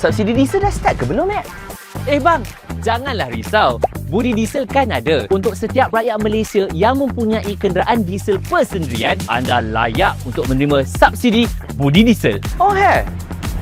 Subsidi diesel dah start ke belum, Mat? Bang, janganlah risau. Budi diesel kan ada. Untuk setiap rakyat Malaysia yang mempunyai kenderaan diesel persendirian, anda layak untuk menerima subsidi budi diesel. Oh,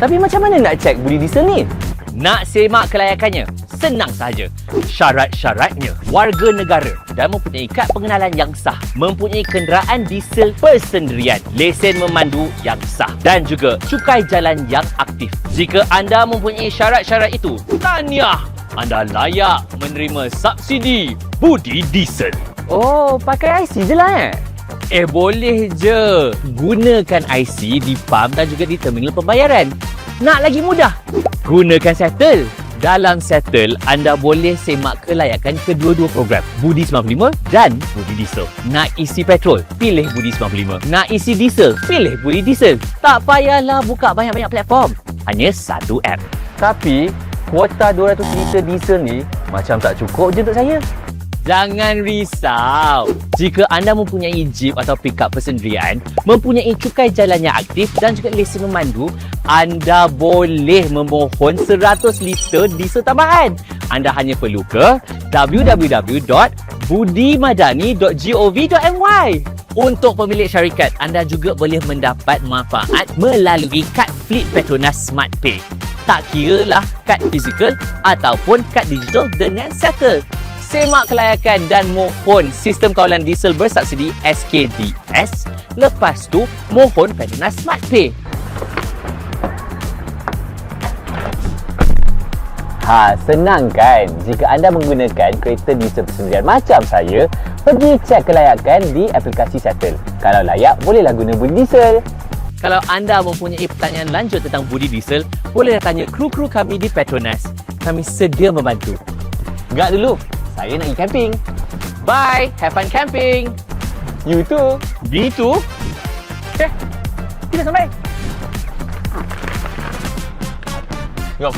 Tapi macam mana nak cek budi diesel ni? Nak semak kelayakannya? Senang sahaja. Syarat-syaratnya, warga negara dan mempunyai kad pengenalan yang sah, mempunyai kenderaan diesel persendirian, lesen memandu yang sah dan juga cukai jalan yang aktif. Jika anda mempunyai syarat-syarat itu, tahniah! Anda layak menerima subsidi budi diesel. Oh, pakai IC je lah, Boleh je. Gunakan IC di pam dan juga di terminal pembayaran. Nak lagi mudah? Gunakan Settle. Dalam Settle, anda boleh semak kelayakan kedua-dua program, Budi 95 dan Budi Diesel. Nak isi petrol? Pilih Budi 95. Nak isi diesel? Pilih Budi Diesel. Tak payahlah buka banyak-banyak platform. Hanya satu app. Tapi, kuota 200 liter diesel ni macam tak cukup je untuk saya. Jangan risau. Jika anda mempunyai Jeep atau pickup persendirian, mempunyai cukai jalan yang aktif dan juga lesen memandu, anda boleh memohon 100 liter diesel tambahan. Anda hanya perlu ke www.budimadani.gov.my. Untuk pemilik syarikat, anda juga boleh mendapat manfaat melalui kad Fleet Petronas Smart Pay. Tak kiralah kad fizikal ataupun kad digital dengan Settle. Semak kelayakan dan mohon sistem kawalan diesel bersubsidi SKDS. Lepas tu, mohon Petronas Smart Pay. Senang kan? Jika anda menggunakan kereta diesel persendirian macam saya, pergi cek kelayakan di aplikasi Settle. Kalau layak, bolehlah guna budi diesel. Kalau anda mempunyai pertanyaan lanjut tentang budi diesel, boleh tanya kru-kru kami di Petronas. Kami sedia membantu. Gak dulu, saya nak pergi camping. Bye, have fun camping. You too. Me too. Kita sampai. Jom.